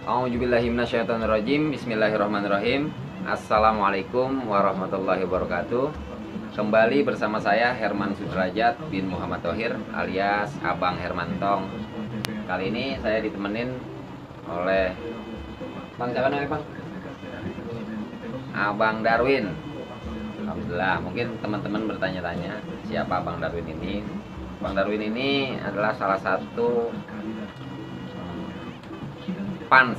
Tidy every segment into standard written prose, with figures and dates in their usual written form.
A'udzubillahiminasyaitonirrajim. Bismillahirrahmanirrahim. Assalamualaikum warahmatullahi wabarakatuh. Kembali bersama saya Herman Sudrajat bin Muhammad Thohir alias Abang Hermantong. Kali ini saya ditemenin oleh Bang siapa namanya Bang? Abang Darwin. Alhamdulillah, mungkin teman-teman bertanya-tanya siapa Bang Darwin ini. Bang Darwin ini adalah salah satu fans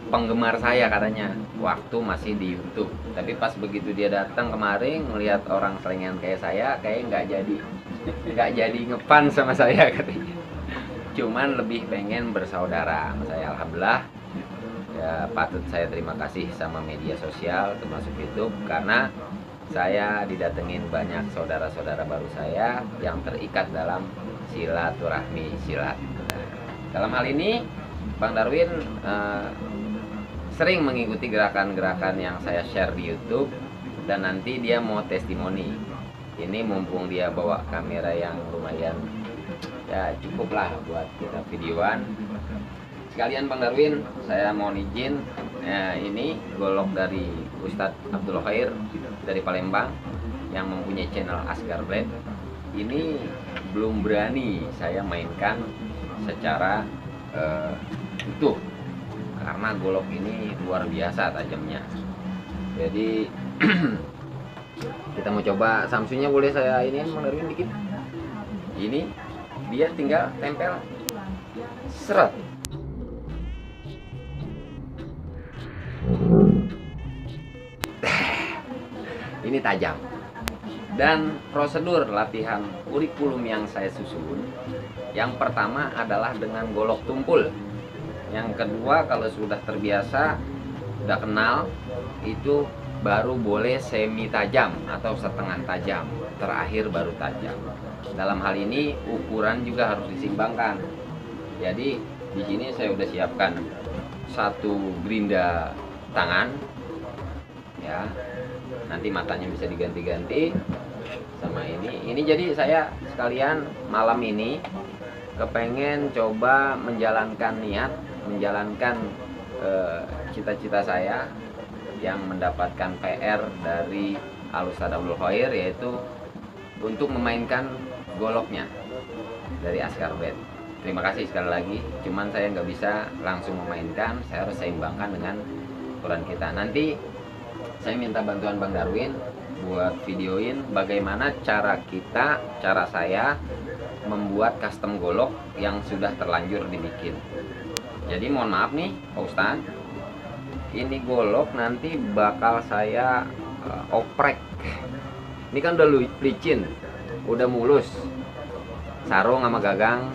penggemar saya katanya waktu masih di YouTube. Tapi pas begitu dia datang kemarin ngelihat orang selingan kayak saya, kayak nggak jadi ngefans sama saya katanya. Cuman lebih pengen bersaudara sama saya. Alhamdulillah ya, patut saya terima kasih sama media sosial termasuk YouTube karena saya didatengin banyak saudara-saudara baru saya yang terikat dalam silaturahmi silat. Dalam hal ini Bang Darwin sering mengikuti gerakan-gerakan yang saya share di YouTube dan nanti dia mau testimoni. Ini mumpung dia bawa kamera yang lumayan ya cukup lah buat kita videoan. Sekalian Bang Darwin, saya mohon izin, ini golok dari Ustadz Abdul Khair dari Palembang yang mempunyai channel Asgar Blade. Ini belum berani saya mainkan secara utuh karena golok ini luar biasa tajamnya. Jadi kita mau coba Samsunya, boleh saya ini Bang dikit. Ini dia tinggal tempel seret. Ini tajam. Dan prosedur latihan kurikulum yang saya susun, yang pertama adalah dengan golok tumpul. Yang kedua, kalau sudah terbiasa, sudah kenal, itu baru boleh semi tajam atau setengah tajam. Terakhir baru tajam. Dalam hal ini ukuran juga harus disimbangkan. Jadi di sini saya sudah siapkan satu gerinda tangan, ya. Nanti matanya bisa diganti-ganti sama ini jadi saya sekalian malam ini kepengen coba menjalankan cita-cita saya yang mendapatkan PR dari Al-Ustadz Abdul Khair, yaitu untuk memainkan goloknya dari Asgar Blade. Terima kasih sekali lagi, cuman saya nggak bisa langsung memainkan, saya harus seimbangkan dengan ukuran kita. Nanti saya minta bantuan Bang Darwin buat videoin bagaimana cara saya membuat custom golok yang sudah terlanjur dibikin. Jadi mohon maaf nih Pak Ustadz, ini golok nanti bakal saya oprek. Ini kan udah licin, udah mulus, sarung sama gagang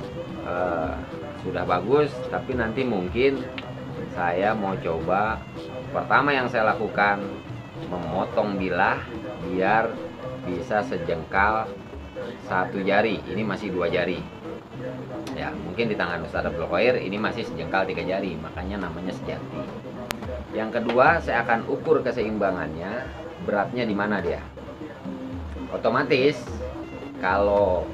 sudah bagus, tapi nanti mungkin saya mau coba. Pertama yang saya lakukan, memotong bilah biar bisa sejengkal satu jari. Ini masih 2 jari ya, mungkin di tangan Ustadz Abdul Khair ini masih sejengkal 3 jari, makanya namanya sejati. Yang kedua, saya akan ukur keseimbangannya, beratnya di mana dia. Otomatis kalau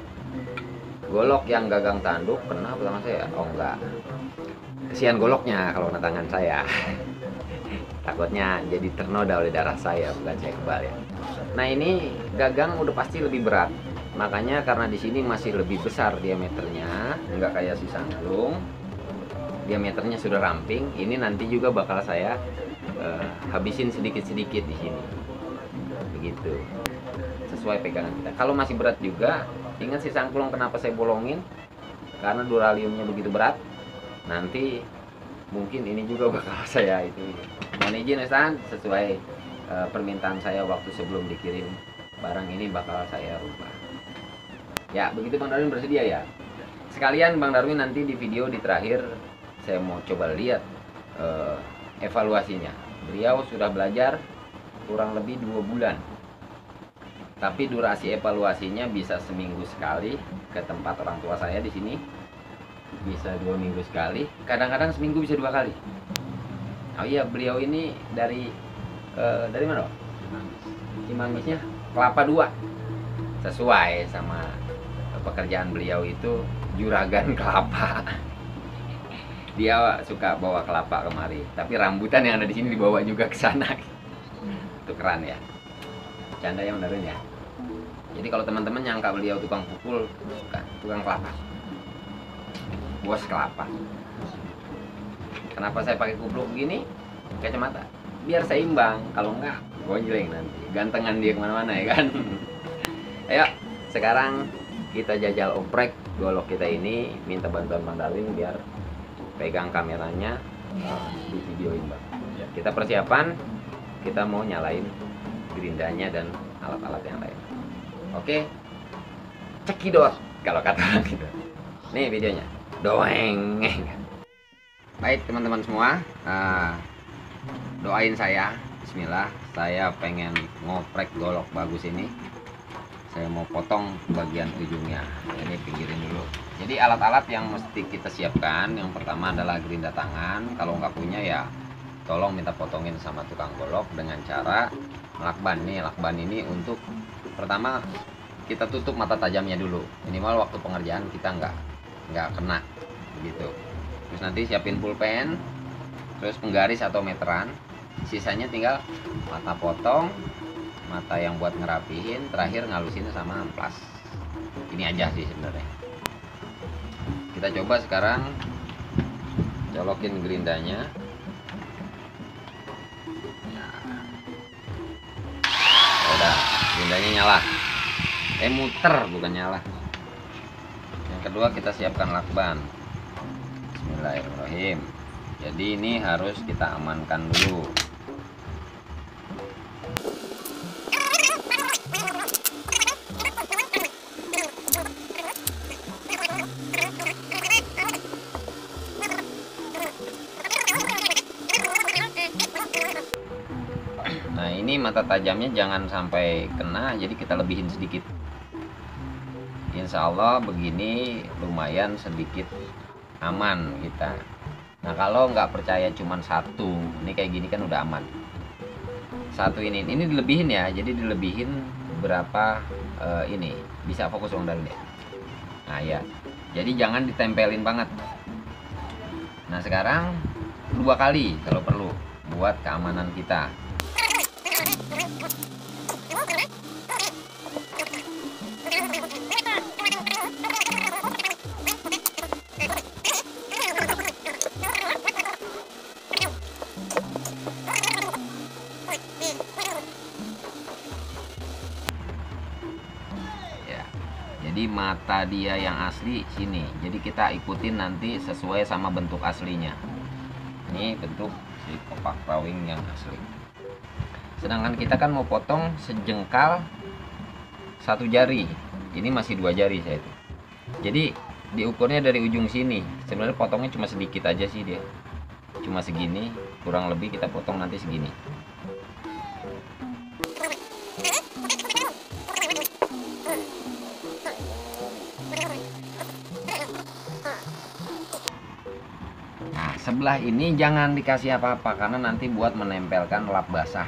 golok yang gagang tanduk kena tangan saya, oh enggak, kesian goloknya kalau kena tangan saya. Takutnya jadi ternoda oleh darah saya, bukan saya kebal ya. Nah ini gagang udah pasti lebih berat, makanya karena di sini masih lebih besar diameternya, nggak kayak si sangklung, diameternya sudah ramping. Ini nanti juga bakal saya habisin sedikit-sedikit di sini, begitu, sesuai pegangan kita. Kalau masih berat juga, ingat si sangklung kenapa saya bolongin, karena duraliumnya begitu berat. Nanti mungkin ini juga bakal saya itu. Mohon izin Ustaz, sesuai permintaan saya waktu sebelum dikirim barang ini bakal saya rubah. Ya, begitu Bang Darwin bersedia ya. Sekalian Bang Darwin nanti di video di terakhir saya mau coba lihat evaluasinya. Beliau sudah belajar kurang lebih 2 bulan. Tapi durasi evaluasinya bisa seminggu sekali ke tempat orang tua saya di sini. Bisa 2 minggu sekali, kadang-kadang seminggu bisa 2 kali. Oh iya, beliau ini dari mana? Cimanggisnya Kelapa 2. Sesuai sama pekerjaan beliau itu juragan kelapa. Dia suka bawa kelapa kemari, tapi rambutan yang ada di sini dibawa juga ke sana. Itu keren ya. Canda yang benerin ya. Jadi kalau teman-teman nyangka beliau tukang pukul, bukan, tukang kelapa. Bos kelapa. Kenapa saya pakai kupluk begini? Kacamata. Biar seimbang, kalau enggak gonjreng nanti. Gantengan dia kemana-mana ya kan. Ayo, sekarang kita jajal oprek golok kita ini. Minta bantuan Bang Darwin biar pegang kameranya, di videoin Bang. Kita persiapan, kita mau nyalain gerindanya dan alat-alat yang lain. Oke, cekidot kalau kata orang gitu. Nih videonya, doeng. Baik teman-teman semua, doain saya. Bismillah, saya pengen ngoprek golok bagus ini. Saya mau potong bagian ujungnya. Ini pinggirin dulu. Jadi alat-alat yang mesti kita siapkan, yang pertama adalah gerinda tangan. Kalau nggak punya ya tolong minta potongin sama tukang golok dengan cara melakban. Nih lakban ini untuk pertama kita tutup mata tajamnya dulu, minimal waktu pengerjaan kita nggak kena begitu. Terus nanti siapin pulpen, terus penggaris atau meteran. Sisanya tinggal mata potong, mata yang buat ngerapihin, terakhir ngalusin sama amplas. Ini aja sih sebenarnya. Kita coba sekarang colokin gerindanya. Udah, gerindanya nyala. Muter bukan nyala. Yang kedua kita siapkan lakban. Bismillahirrahmanirrahim. Jadi ini harus kita amankan dulu. Nah ini mata tajamnya jangan sampai kena, jadi kita lebihin sedikit. Insya Allah begini lumayan sedikit aman kita. Nah kalau nggak percaya cuman satu, ini kayak gini kan udah aman. Satu ini dilebihin ya, jadi dilebihin berapa ini bisa fokus Bang Darwin ya. Nah ya, jadi jangan ditempelin banget. Nah sekarang 2 kali kalau perlu buat keamanan kita. Jadi mata dia yang asli sini. Jadi kita ikutin nanti sesuai sama bentuk aslinya. Ini bentuk si kopak drawing yang asli. Sedangkan kita kan mau potong sejengkal 1 jari. Ini masih 2 jari saya itu. Jadi diukurnya dari ujung sini. Sebenarnya potongnya cuma sedikit aja sih dia. Cuma segini, kurang lebih kita potong nanti segini. Sebelah ini jangan dikasih apa-apa karena nanti buat menempelkan lap basah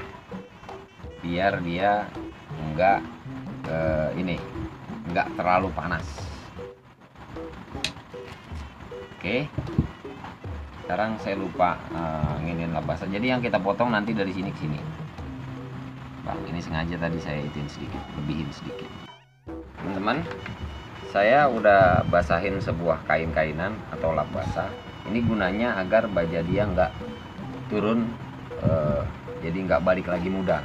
biar dia enggak enggak terlalu panas. Oke, sekarang saya lupa nginin lap basah, jadi yang kita potong nanti dari sini ke sini. Bang, ini sengaja tadi saya itin sedikit, lebihin sedikit. Teman-teman, saya udah basahin sebuah kain-kainan atau lap basah. Ini gunanya agar baja dia nggak turun, jadi nggak balik lagi mudah.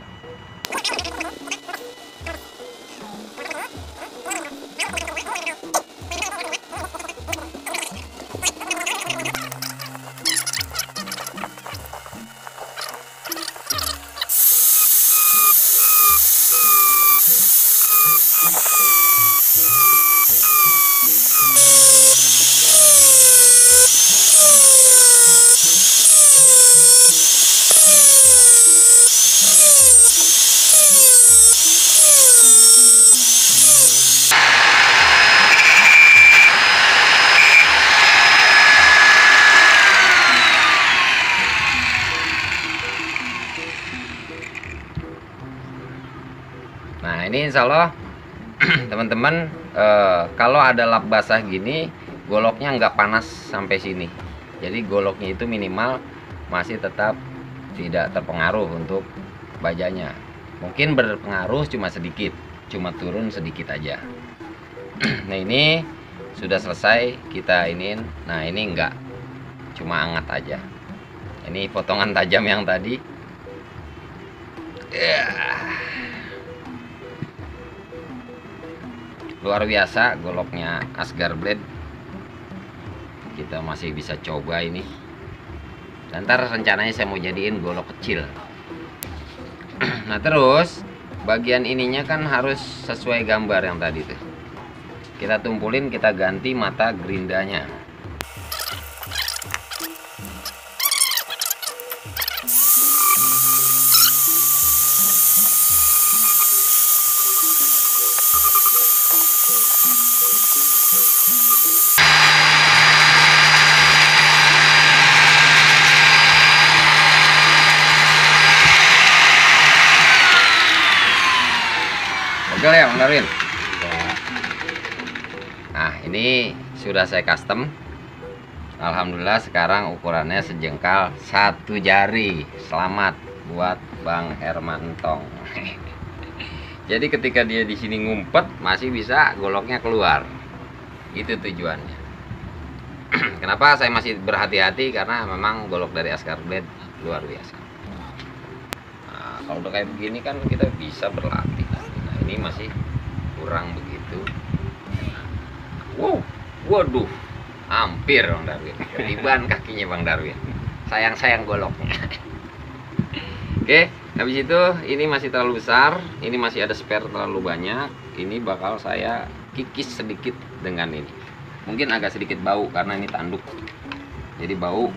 Nah ini insya Allah teman-teman, kalau ada lap basah gini goloknya nggak panas sampai sini. Jadi goloknya itu minimal masih tetap tidak terpengaruh untuk bajanya. Mungkin berpengaruh cuma sedikit, cuma turun sedikit aja. Nah ini sudah selesai kita iniin. Nah ini enggak, cuma anget aja. Ini potongan tajam yang tadi. Luar biasa goloknya Asgar Blade. Kita masih bisa coba ini. Dan ntar rencananya saya mau jadiin golok kecil. Nah terus bagian ininya kan harus sesuai gambar yang tadi tuh. Kita tumpulin, kita ganti mata gerindanya. Pegel ya Bang Darwin? Nah ini sudah saya custom. Alhamdulillah sekarang ukurannya sejengkal 1 jari. Selamat buat Bang Hermantong. Jadi ketika dia di sini ngumpet masih bisa goloknya keluar. Itu tujuannya. Kenapa saya masih berhati-hati? Karena memang golok dari Asgar Blade luar biasa. Nah, kalau udah kayak begini kan kita bisa berlatih. Nah, ini masih kurang begitu. Wow, waduh, hampir Bang Darwin. Ketiban kakinya Bang Darwin. Sayang-sayang goloknya. Oke, habis itu ini masih terlalu besar. Ini masih ada spare terlalu banyak. Ini bakal saya kikis sedikit dengan ini. Mungkin agak sedikit bau karena ini tanduk. Jadi bau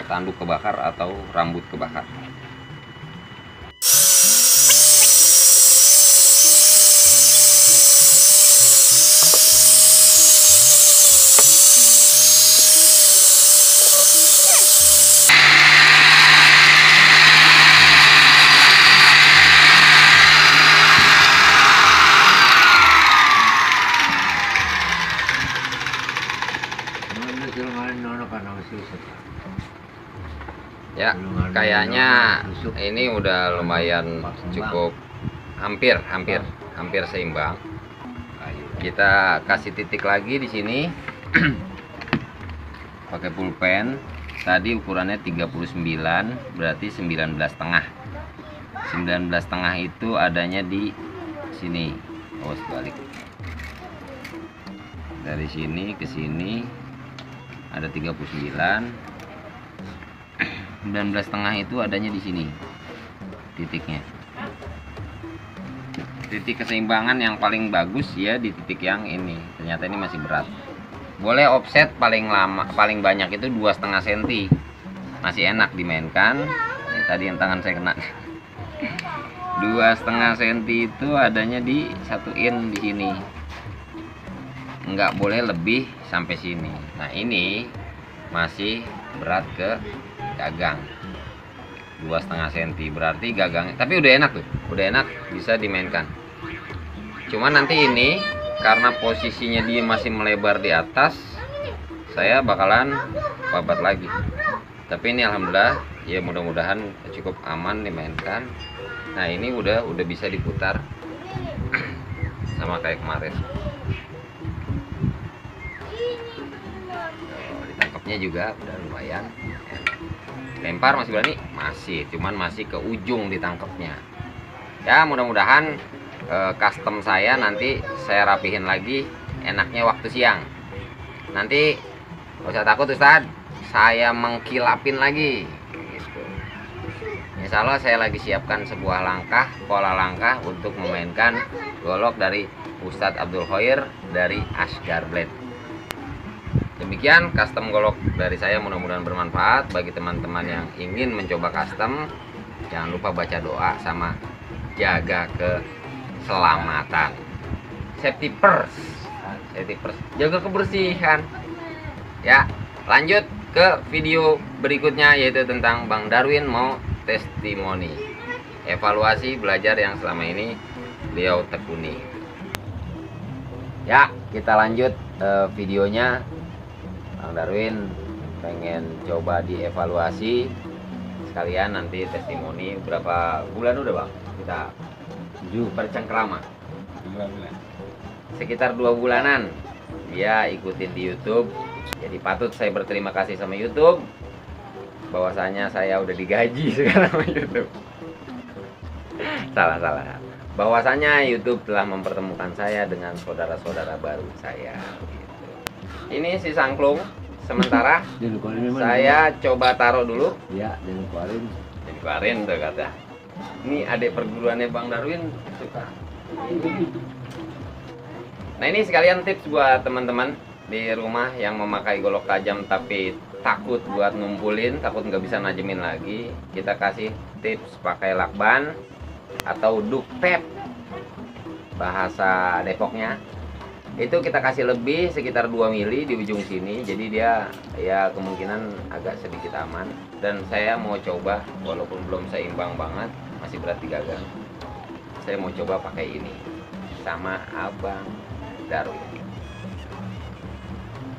tanduk kebakar atau rambut kebakar. Ya, kayaknya ini udah lumayan cukup hampir seimbang. Kita kasih titik lagi di sini. Pakai pulpen. Tadi ukurannya 39, berarti 19,5. 19,5 itu adanya di sini. Oh, sebalik. Dari sini ke sini ada 39. 19,5 itu adanya di sini titiknya. Titik keseimbangan yang paling bagus ya di titik yang ini. Ternyata ini masih berat. Boleh offset paling lama, paling banyak itu 2,5 cm. Masih enak dimainkan. Ini tadi yang tangan saya kena. 2,5 cm itu adanya di 1 in di sini. Nggak boleh lebih sampai sini. Nah ini masih berat ke gagang 2,5 cm, berarti gagangnya tapi udah enak tuh, udah enak bisa dimainkan. Cuman nanti ini karena posisinya dia masih melebar di atas, saya bakalan babat lagi. Tapi ini alhamdulillah ya, mudah-mudahan cukup aman dimainkan. Nah ini udah bisa diputar sama kayak kemarin. Ditangkapnya juga udah lumayan. Lempar masih berani? Masih, cuman masih ke ujung ditangkapnya. Ya mudah-mudahan custom saya nanti saya rapihin lagi enaknya waktu siang. Nanti gak usah takut Ustadz, saya mengkilapin lagi gitu. Insya Allah saya lagi siapkan sebuah pola langkah untuk memainkan golok dari Ustadz Abdul Khoir dari Asgar Blade. Demikian custom golok dari saya, mudah-mudahan bermanfaat bagi teman-teman yang ingin mencoba custom. Jangan lupa baca doa sama jaga keselamatan. Safety first, jaga kebersihan. Ya, lanjut ke video berikutnya yaitu tentang Bang Darwin mau testimoni. Evaluasi belajar yang selama ini beliau tekuni. Ya, kita lanjut videonya. Bang Darwin pengen coba dievaluasi sekalian nanti testimoni. Berapa bulan udah bang kita bercengkrama? 2 bulan. Sekitar 2 bulanan dia ikutin di YouTube. Jadi patut saya berterima kasih sama YouTube, bahwasanya saya udah digaji sekarang sama YouTube. Salah. Bahwasanya YouTube telah mempertemukan saya dengan saudara-saudara baru saya. Gitu. Ini si sangklung sementara saya coba taruh dulu. Ya, jangan Dikeluarin tuh kata. Ini adik perguruannya Bang Darwin suka. Nah ini sekalian tips buat teman-teman di rumah yang memakai golok tajam tapi takut buat ngumpulin, takut nggak bisa najemin lagi. Kita kasih tips pakai lakban atau duct tape bahasa Depoknya. Itu kita kasih lebih sekitar 2 mili di ujung sini, jadi dia ya kemungkinan agak sedikit aman. Dan saya mau coba, walaupun belum seimbang banget, masih berat 3 gram, saya mau coba pakai ini sama Abang Darwin.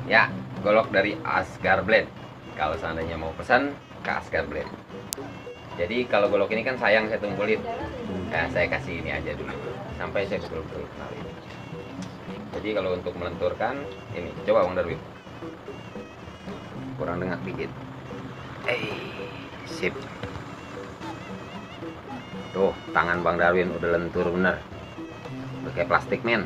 Ya, golok dari Asgar Blade. Kalau seandainya mau pesan ke Asgar Blade. Jadi kalau golok ini kan sayang saya tumpulin. Nah, saya kasih ini aja dulu sampai saya betul-betul kenalin. Jadi kalau untuk melenturkan ini, coba Bang Darwin. Kurang dengar dikit. Sip. Tuh, tangan Bang Darwin udah lentur bener. Udah kayak plastik men.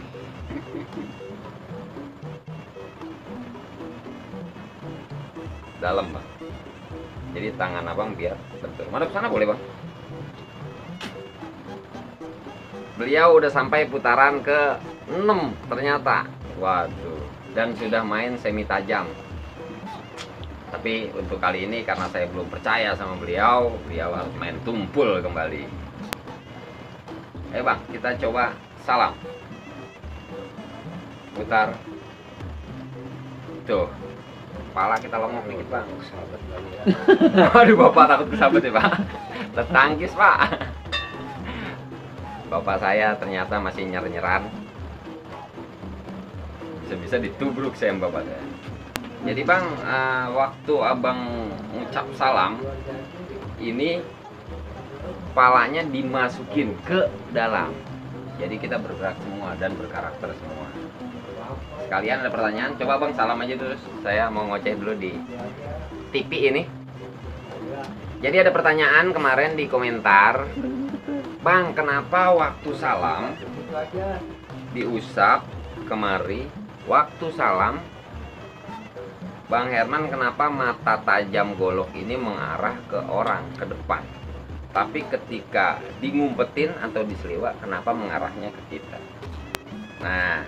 Dalam Bang. Jadi tangan abang biar bentuk. Madep sana boleh bang. Beliau udah sampai putaran ke 6 ternyata. Waduh. Dan sudah main semi tajam. Tapi untuk kali ini karena saya belum percaya sama beliau harus main tumpul kembali. Ayo bang, kita coba salam. Putar. Tuh. Kepala kita lengok dikit bang. Aduh bapak takut kesabet ya pak. Tetangkis pak. Bapak saya ternyata masih nyer-nyeran. Bisa-bisa ditubruk saya bapak saya. Jadi bang, waktu abang ngucap salam, ini kepalanya dimasukin ke dalam. Jadi kita bergerak semua dan berkarakter semua. Sekalian ada pertanyaan, coba bang salam aja terus. Saya mau ngoceh dulu di TV ini. Jadi ada pertanyaan kemarin di komentar, bang kenapa waktu salam diusap kemari, waktu salam Bang Herman kenapa mata tajam golok ini mengarah ke orang, ke depan, tapi ketika ngumpetin atau diseliwak kenapa mengarahnya ke kita? Nah,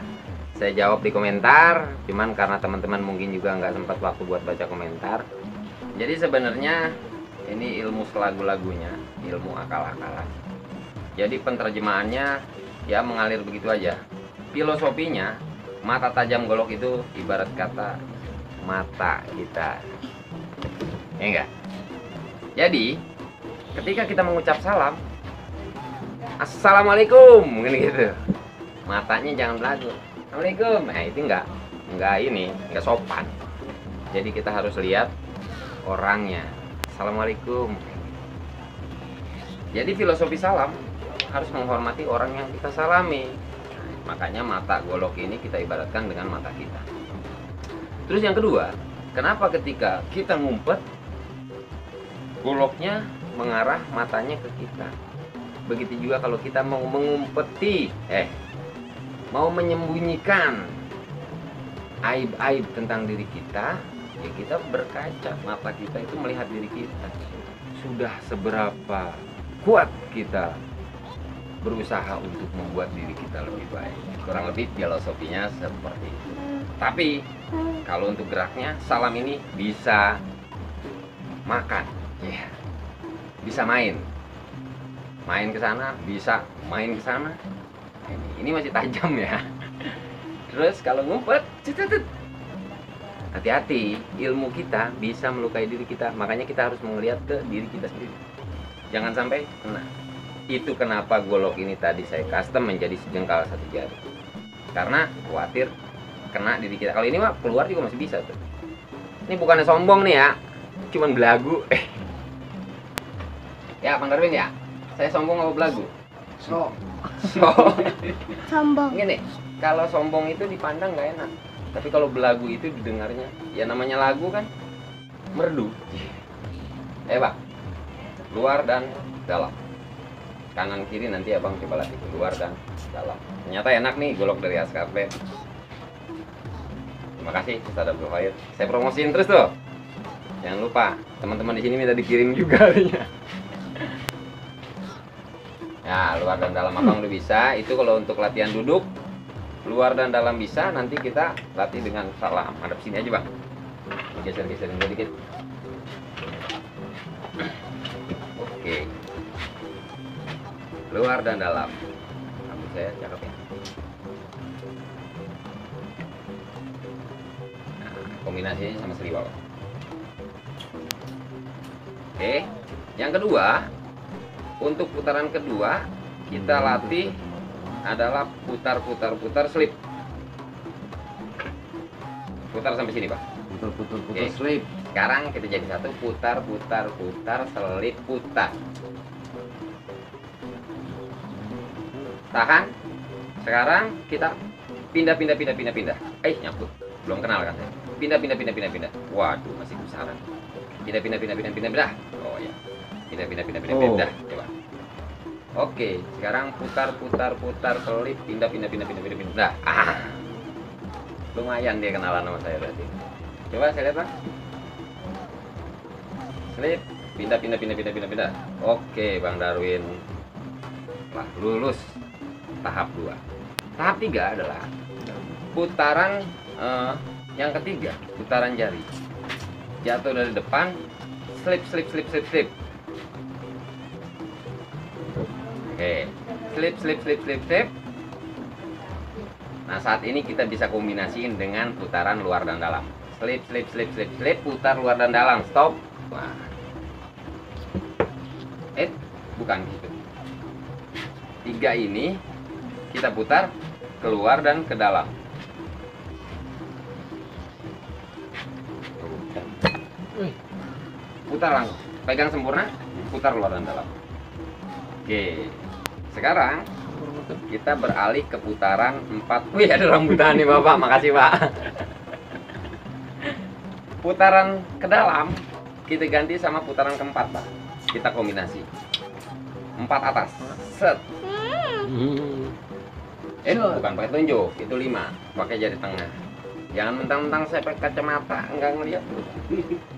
saya jawab di komentar, cuman karena teman-teman mungkin juga nggak sempat waktu buat baca komentar. Jadi sebenarnya ini ilmu selagu-lagunya, ilmu akal-akalan. Jadi penerjemahannya ya mengalir begitu aja. Filosofinya, mata tajam golok itu ibarat kata mata kita. Ya enggak? Jadi, ketika kita mengucap salam, Assalamualaikum, mungkin gitu. Matanya jangan belagu. Assalamualaikum. Nah, itu enggak sopan. Jadi kita harus lihat orangnya. Assalamualaikum. Jadi filosofi salam harus menghormati orang yang kita salami. Makanya mata golok ini kita ibaratkan dengan mata kita. Terus yang kedua, kenapa ketika kita ngumpet goloknya mengarah matanya ke kita? Begitu juga kalau kita mau mengumpeti, mau menyembunyikan aib-aib tentang diri kita, ya kita berkaca, mata kita itu melihat diri kita. Sudah seberapa kuat kita berusaha untuk membuat diri kita lebih baik. Kurang lebih filosofinya seperti itu. Tapi kalau untuk geraknya, salam ini bisa makan, ya, bisa main ke sana, bisa main ke sana. Ini masih tajam ya. Terus kalau ngumpet, hati-hati, ilmu kita bisa melukai diri kita. Makanya kita harus melihat ke diri kita sendiri. Jangan sampai kena. Itu kenapa golok ini tadi saya custom menjadi sejengkal 1 jari. Karena khawatir kena diri kita. Kalau ini mah keluar juga masih bisa tuh. Ini bukannya sombong nih ya, cuman belagu. Ya Bang Darwin ya, saya sombong apa belagu? So. Sombong. Gini, kalau sombong itu dipandang nggak enak, tapi kalau belagu itu didengarnya, ya namanya lagu kan merdu. Bang, luar dan dalam, kanan kiri nanti abang coba latih luar dan dalam. Ternyata enak nih golok dari Askarvet. Terima kasih Ustaz Abdul Khair. Saya promosiin terus tuh. Jangan lupa teman-teman di sini minta dikirim juga. Ya, luar dan dalam abang udah bisa. Itu kalau untuk latihan duduk, luar dan dalam bisa. Nanti kita latih dengan salam. Hadap sini aja bang. Geser-geserin dulu dikit. Oke. Luar dan dalam. Rambut saya cakep ya. Nah, kombinasinya sama seriwal. Oke. Yang kedua, untuk putaran kedua kita latih adalah putar slip. Putar sampai sini pak. Putar slip. Sekarang kita jadi satu, putar slip putar. Tahan. Sekarang kita pindah. Nyangkut. Belum kenal kan saya. Pindah. Waduh, masih besaran. Pindah. Oh ya. Pindah. Coba. Oke, sekarang putar slip, pindah. Lumayan dia kenalan sama saya berarti. Coba saya lihat bang. Slip, pindah. Oke, Bang Darwin. Lah, lulus tahap 2. Tahap 3 adalah putaran yang ketiga, putaran jari. Jatuh dari depan, slip. Oke, slip. Nah, saat ini kita bisa kombinasiin dengan putaran luar dan dalam. Slip, putar luar dan dalam. Stop. Wah. Bukan gitu. 3 ini kita putar keluar dan ke dalam. Putar langsung. Pegang sempurna, putar luar dan dalam. Oke. Sekarang kita beralih ke putaran 4. Wih, ada rambutan nih Bapak, makasih Pak. Putaran ke dalam kita ganti sama putaran keempat Pak. Kita kombinasi 4 atas. Set. Bukan pakai tunjuk, itu 5. Pakai jari tengah. Jangan mentang-mentang saya pakai kacamata enggak ngelihat.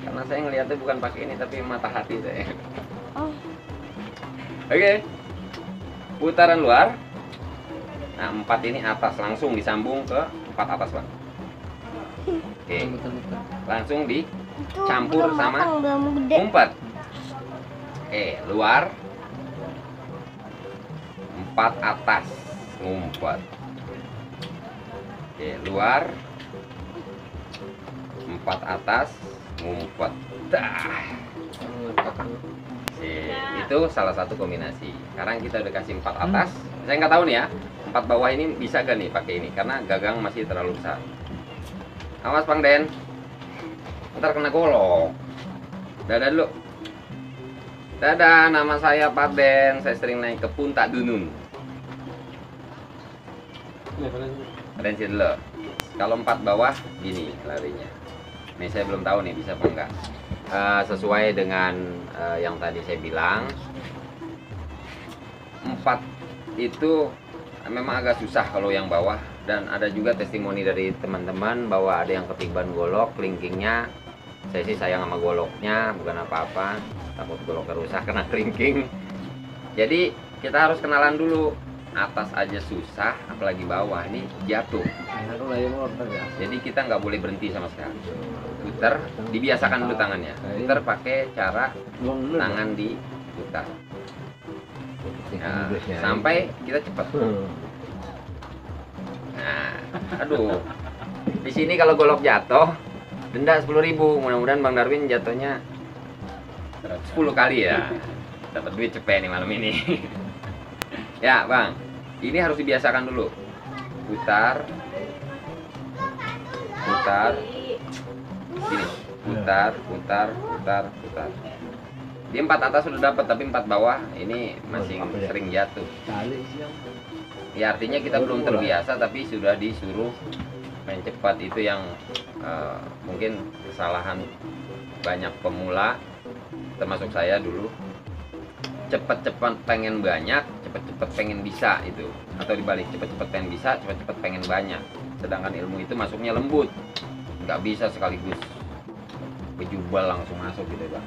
Karena saya ngelihatnya bukan pakai ini tapi mata hati saya. Oke. Putaran luar. Nah, 4 ini atas langsung disambung ke 4 atas, Bang. Oke. Langsung dicampur sama ngumpet. Oke, luar. 4 atas ngumpet. Oke, luar. 4 atas ngumpet. Dah. Itu salah satu kombinasi. Sekarang kita udah kasih 4 atas. Saya nggak tahu nih ya, 4 bawah ini bisa gak nih pakai ini? Karena gagang masih terlalu besar. Awas Bang Den, ntar kena golok. Dadah dulu. Dadah, nama saya Pak Den. Saya sering naik ke Puncak Dunun. Referensi dulu. Kalau 4 bawah gini larinya. Ini saya belum tahu nih bisa apa enggak. Sesuai dengan yang tadi saya bilang, 4 itu memang agak susah kalau yang bawah, dan ada juga testimoni dari teman-teman bahwa ada yang ketiban golok kelingkingnya. Saya sih sayang sama goloknya, bukan apa-apa, takut goloknya rusak kena kelingking. Jadi kita harus kenalan dulu, atas aja susah apalagi bawah ini jatuh. Jadi kita nggak boleh berhenti sama sekali. Putar, dibiasakan dulu tangannya. Putar pakai cara tangan diputar. Nah, sampai kita cepat. Nah, aduh. Di sini kalau golok jatuh, denda 10.000. Mudah-mudahan Bang Darwin jatuhnya 10 kali ya. Dapat duit cepet nih malam ini. Ya, Bang. Ini harus dibiasakan dulu. Putar. Sini. putar, putar, putar, putar. Di 4 atas sudah dapat, tapi 4 bawah ini masih sering jatuh. Ya artinya kita belum terbiasa, tapi sudah disuruh main cepat. Itu yang mungkin kesalahan banyak pemula, termasuk saya dulu. Cepet-cepet pengen banyak, cepet-cepet pengen bisa itu. Atau dibalik, cepet-cepet pengen bisa, cepet-cepet pengen banyak. Sedangkan ilmu itu masuknya lembut, nggak bisa sekaligus bejubal langsung masuk gitu Bang.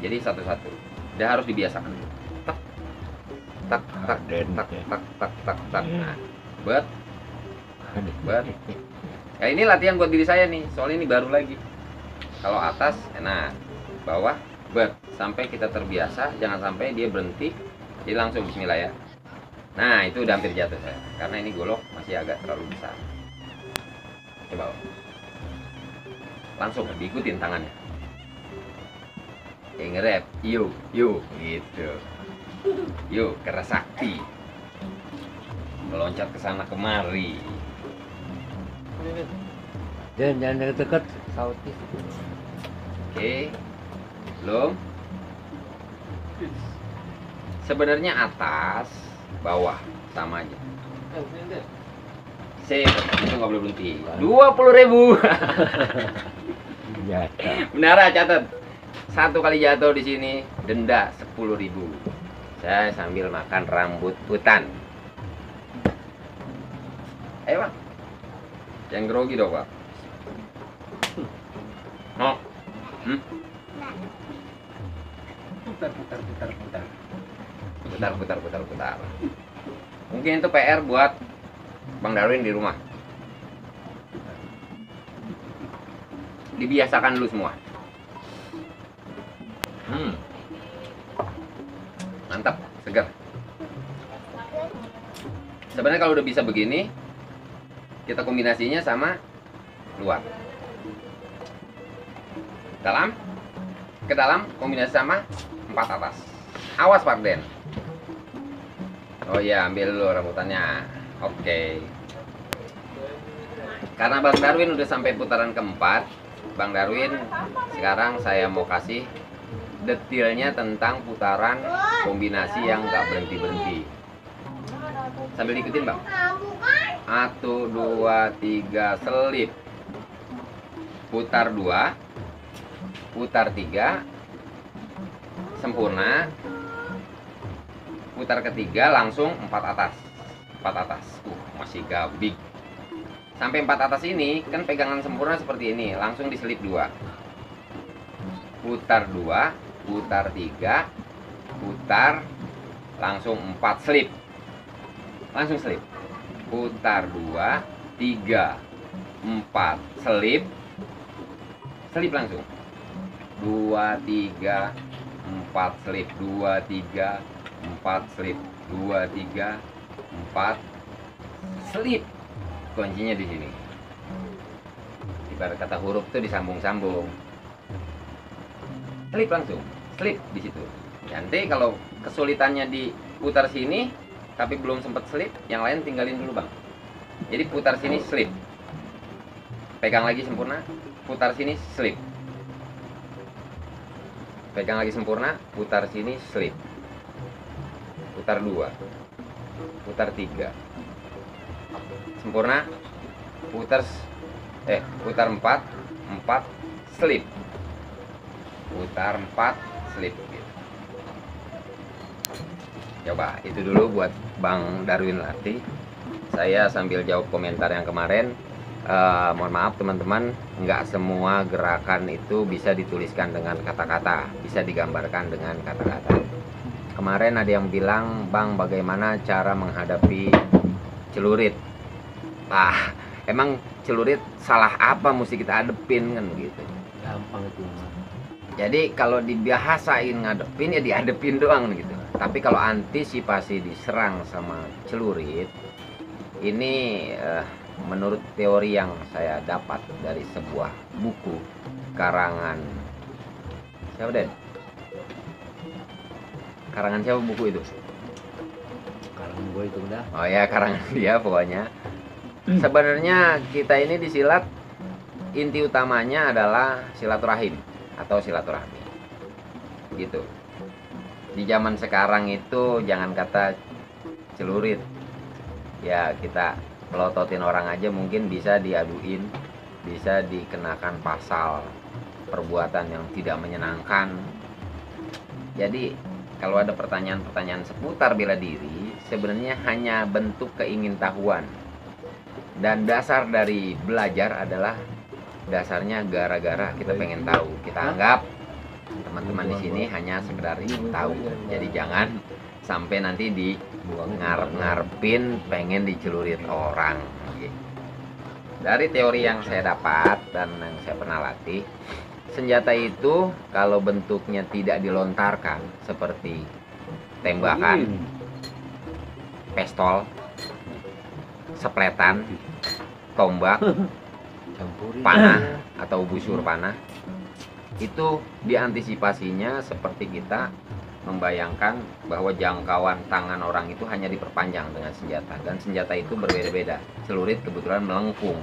Jadi satu-satu, dia harus dibiasakan. Tak, tak, tak, tak, tak, tak, tak, tak. Nah, buat. Ya ini latihan buat diri saya nih, soalnya ini baru lagi. Kalau atas enak, bawah bet, sampai kita terbiasa, jangan sampai dia berhenti, jadi langsung bismillah ya. Nah itu udah hampir jatuh saya, karena ini golok masih agak terlalu besar. Coba langsung diikutin tangannya. Nge-rap, yuk, yuk, gitu. Yuk, keras sakti. Meloncat ke sana kemari. Jangan dekat sautis. Oke. Belum. Sebenarnya atas, bawah sama aja. Sip, itu nggak boleh berhenti. 20.000. Benar, catat. 1 kali jatuh di sini denda 10.000. Saya sambil makan rambut hutan. Ayo Bang, yang grogi dong Pak. Mau? Putar. Mungkin itu PR buat Bang Darwin di rumah. Dibiasakan dulu semua. Mantap, segar. Sebenarnya kalau udah bisa begini, kita kombinasinya sama luar. Dalam, ke dalam, kombinasi sama 4 atas. Awas Pak Den. Oh iya, ambil dulu rambutannya. Oke. Karena Bang Darwin udah sampai putaran keempat, Bang Darwin sekarang saya mau kasih detailnya tentang putaran kombinasi yang nggak berhenti-berhenti. Sambil diikutin Bang. 1, 2, 3, selip. Putar 2, putar 3, sempurna. Putar ketiga langsung 4 atas. 4 atas. Masih gabik. Sampai 4 atas ini kan pegangan sempurna seperti ini, langsung diselip 2. Putar 2, putar 3, putar, langsung 4 selip. Langsung selip. Putar 2, 3, 4 selip. Selip langsung. 2, 3, 4 selip. 2, 3, 4 selip. 2, 3, 4 selip. Kuncinya di sini. Ibarat kata huruf tuh disambung-sambung. Selip langsung, selip di situ. Nanti kalau kesulitannya di putar sini, tapi belum sempat selip, yang lain tinggalin dulu Bang. Jadi putar sini selip, pegang lagi sempurna, putar sini selip, pegang lagi sempurna, putar sini selip, putar 2, putar 3, sempurna, putar 4, 4 selip, putar 4 selip gitu. Coba itu dulu buat Bang Darwin latih. Saya sambil jawab komentar yang kemarin. Mohon maaf teman-teman, nggak semua gerakan itu bisa dituliskan dengan kata-kata, bisa digambarkan dengan kata-kata. Kemarin ada yang bilang, Bang bagaimana cara menghadapi celurit? Emang celurit salah apa mesti kita hadepin kan begitu? Gampang itu. Jadi kalau dibiasain ngadepin ya dihadepin doang gitu. Tapi kalau antisipasi diserang sama celurit, ini menurut teori yang saya dapat dari sebuah buku karangan siapa Den? Karangan siapa buku itu? Karangan gue itu udah. Oh ya karangan dia pokoknya. Sebenarnya kita ini disilat inti utamanya adalah silaturahim atau silaturahmi. Gitu. Di zaman sekarang itu jangan kata celurit. Ya kita melototin orang aja mungkin bisa diaduin, bisa dikenakan pasal perbuatan yang tidak menyenangkan. Jadi kalau ada pertanyaan-pertanyaan seputar bela diri, sebenarnya hanya bentuk keingintahuan. Dan dasar dari belajar adalah dasarnya gara-gara kita pengen tahu. Kita anggap teman-teman di sini hanya sekedar ingin tahu. Jadi jangan sampai nanti di ngarep-ngarepin pengen dicelurit orang. Dari teori yang saya dapat dan yang saya pernah latih, senjata itu kalau bentuknya tidak dilontarkan seperti tembakan, pistol, sepletan, tombak, panah atau busur panah, itu diantisipasinya seperti kita membayangkan bahwa jangkauan tangan orang itu hanya diperpanjang dengan senjata, dan senjata itu berbeda-beda. Celurit kebetulan melengkung,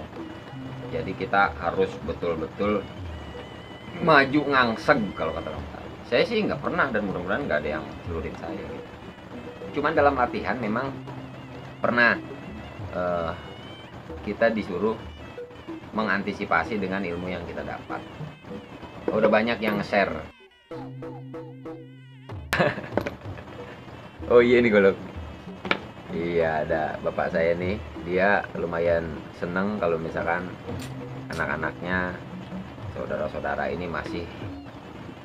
jadi kita harus betul-betul maju ngangseg kalau kata orang Betawi. Saya sih nggak pernah dan mudah-mudahan nggak ada yang celurit saya gitu. Cuman dalam latihan memang pernah kita disuruh mengantisipasi dengan ilmu yang kita dapat. Udah banyak yang share. Oh iya nih golok. Iya, ada bapak saya nih, dia lumayan seneng kalau misalkan anak-anaknya, saudara-saudara ini masih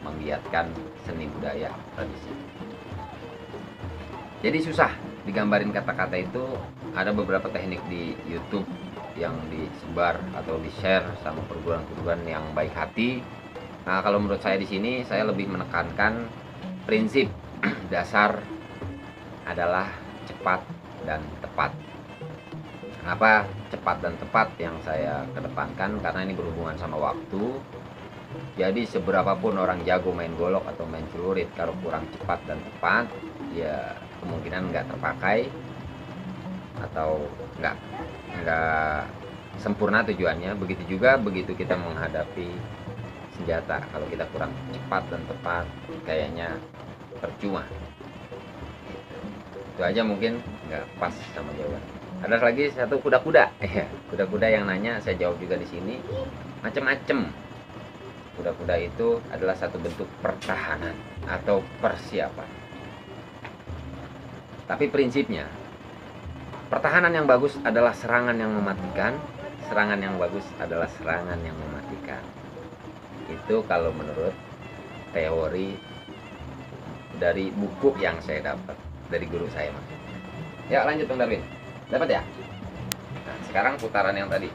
menggiatkan seni budaya tradisi. Jadi susah digambarin kata-kata itu. Ada beberapa teknik di YouTube yang disebar atau di-share sama perguruan-perguruan yang baik hati. Nah, kalau menurut saya di sini saya lebih menekankan prinsip dasar adalah cepat dan tepat. Kenapa cepat dan tepat yang saya kedepankan? Karena ini berhubungan sama waktu. Jadi seberapapun orang jago main golok atau main celurit, kalau kurang cepat dan tepat, ya kemungkinan nggak terpakai atau nggak sempurna tujuannya. Begitu juga begitu kita menghadapi senjata, kalau kita kurang cepat dan tepat, kayaknya percuma. Itu aja mungkin nggak pas sama jawaban. Ada lagi satu kuda-kuda. Kuda-kuda yang nanya, saya jawab juga di sini. Macem-macem. Kuda-kuda itu adalah satu bentuk pertahanan atau persiapan. Tapi prinsipnya, pertahanan yang bagus adalah serangan yang mematikan. Serangan yang bagus adalah serangan yang mematikan. Itu kalau menurut teori dari buku yang saya dapat dari guru saya, Mas. Ya, lanjut Bang Darwin. Dapat ya? Nah, sekarang putaran yang tadi.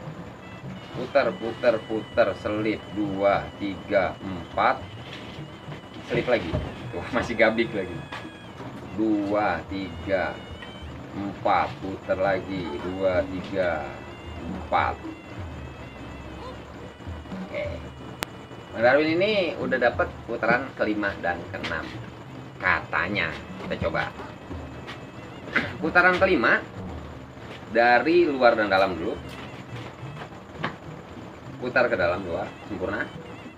Putar, putar, putar, selip 2, 3, 4. Selip lagi. Tuh, masih gabik lagi. 2, 3, 4. Putar lagi. 2, 3, 4. Oke. Bang Darwin ini udah dapat putaran kelima dan keenam. Katanya. Kita coba. Putaran kelima dari luar dan dalam dulu. Putar ke dalam, luar, sempurna.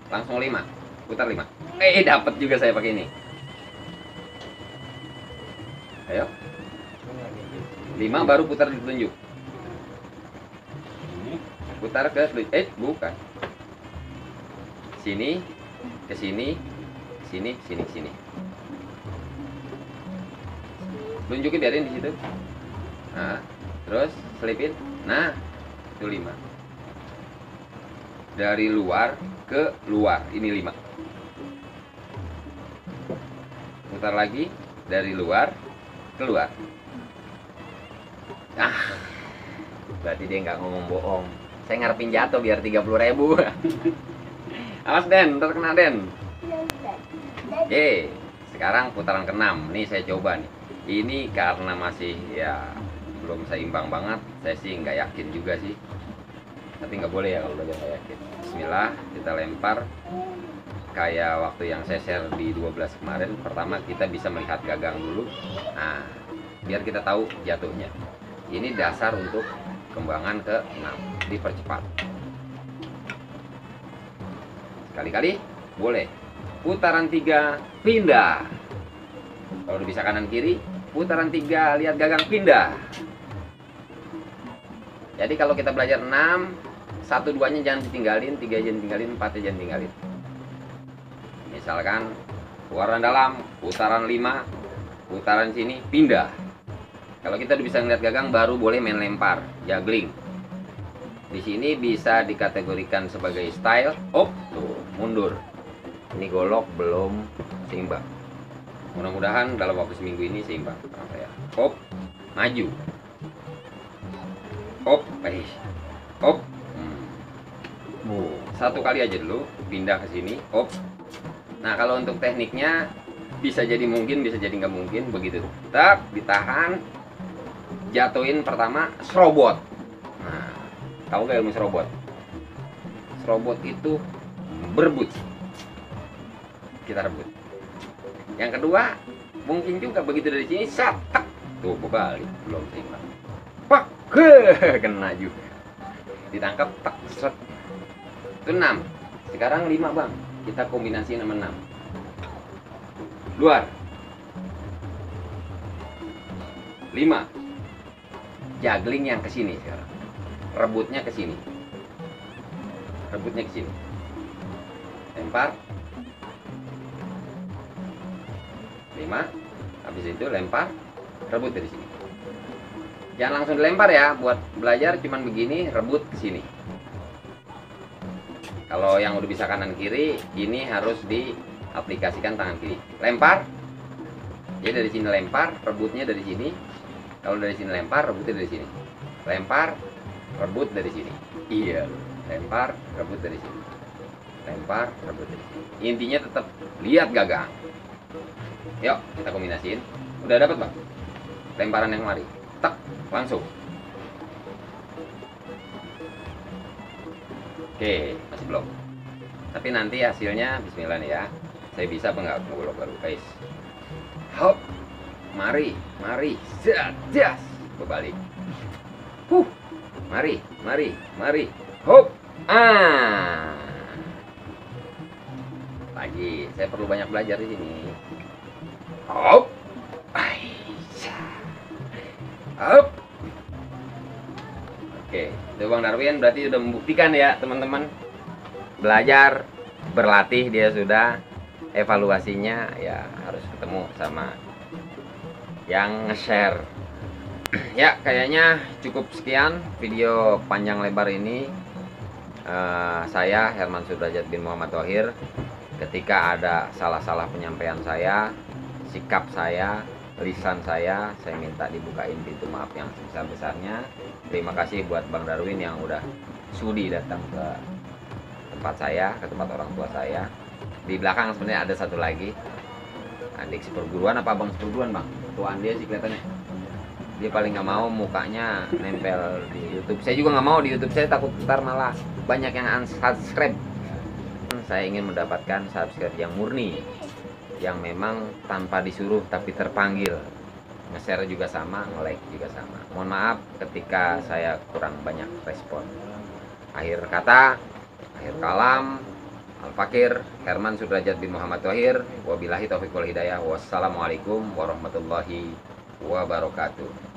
Langsung 5. Putar 5. Dapat juga saya pakai ini. Ayo. 5 baru putar di telunjuk. Putar ke telunjuk. Bukan. Sini, ke sini, sini, sini, sini. Tunjukin, biarin di situ. Nah, terus selipin. Nah, itu 5. Dari luar ke luar, ini 5. Putar lagi dari luar ke luar. Berarti dia nggak ngomong bohong. Saya ngarepin jatuh biar 30.000. Awas Den, ntar kena Den. Oke, sekarang putaran ke-6. Nih saya coba nih. Ini karena masih ya belum seimbang banget, saya sih nggak yakin juga sih. Tapi nggak boleh ya kalau udah nggak yakin. Bismillah, kita lempar. Kayak waktu yang saya share di 12 kemarin. Pertama kita bisa melihat gagang dulu. Nah, biar kita tahu jatuhnya. Ini dasar untuk kembangan ke 6. Dipercepat. Kali-kali boleh. Putaran 3 pindah. Kalau udah bisa kanan kiri, putaran 3 lihat gagang pindah. Jadi kalau kita belajar 6, 1 2-nya jangan ditinggalin, 3 jangan ditinggalin, 4 jangan ditinggalin. Misalkan putaran dalam, putaran 5, putaran sini pindah. Kalau kita udah bisa ngeliat gagang, baru boleh main lempar, juggling. Di sini bisa dikategorikan sebagai style. Tuh, mundur. Ini golok belum seimbang. Mudah-mudahan dalam waktu seminggu ini seimbang. Maju. Satu kali aja dulu, pindah ke sini. Nah, kalau untuk tekniknya bisa jadi mungkin, bisa jadi nggak mungkin. Begitu. Tetap ditahan. Jatuhin pertama, serobot. Nah, tahu gak ilmu serobot? Serobot itu berebut. Kita rebut. Yang kedua, mungkin juga begitu dari sini, satak. Tuh, berbalik. Belum seimbang. Pak, kena juga. Ditangkap, tak, set. Itu 6. Sekarang 5, Bang. Kita kombinasi sama 6. Luar. 5. Juggling yang ke sini sekarang. Rebutnya ke sini. Rebutnya ke sini. Lempar. 5. Habis itu lempar, rebut dari sini. Jangan langsung dilempar ya, buat belajar cuman begini, rebut ke sini. Kalau yang udah bisa kanan kiri, ini harus diaplikasikan tangan kiri. Lempar. Jadi dari sini lempar, rebutnya dari sini. Kalau dari sini lempar, rebutnya dari sini. Lempar, rebut dari sini. Iya, lempar, rebut dari sini. Lempar, rebut dari sini. Intinya tetap lihat gagang. Yuk, kita kombinasiin. Udah dapat, Bang? Lemparan yang kemari. Tak, langsung. Oke, masih belum. Tapi nanti hasilnya bismillah nih ya. Saya bisa apa enggak ngegolok baru, guys. Hop. Mari, jas. Berbalik. Mari. Hop. Lagi, saya perlu banyak belajar di sini. Hop. Hop. Oke, itu Bang Darwin berarti sudah membuktikan ya teman-teman. Belajar, berlatih dia sudah, evaluasinya ya harus ketemu sama yang nge-share. Ya, kayaknya cukup sekian video panjang lebar ini. Saya Herman Sudrajat bin Muhammad Thohir. Ketika ada salah-salah penyampaian saya, sikap saya, lisan saya minta dibukain pintu maaf yang sebesar-besarnya. Terima kasih buat Bang Darwin yang udah sudi datang ke tempat saya, ke tempat orang tua saya. Di belakang sebenarnya ada satu lagi, adik seperguruan apa abang seperguruan, Bang? Tuan dia sih kelihatannya. Dia paling nggak mau mukanya nempel di YouTube. Saya juga nggak mau di YouTube, saya takut ntar malah banyak yang unsubscribe. Saya ingin mendapatkan subscribe yang murni, yang memang tanpa disuruh tapi terpanggil. Nge-share juga sama, nge-like juga sama. Mohon maaf ketika saya kurang banyak respon. Akhir kata, akhir kalam, Al-Fakir Herman Sudrajat bin Muhammad Thohir. Wabillahi taufiq wal hidayah. Wassalamualaikum warahmatullahi wabarakatuh.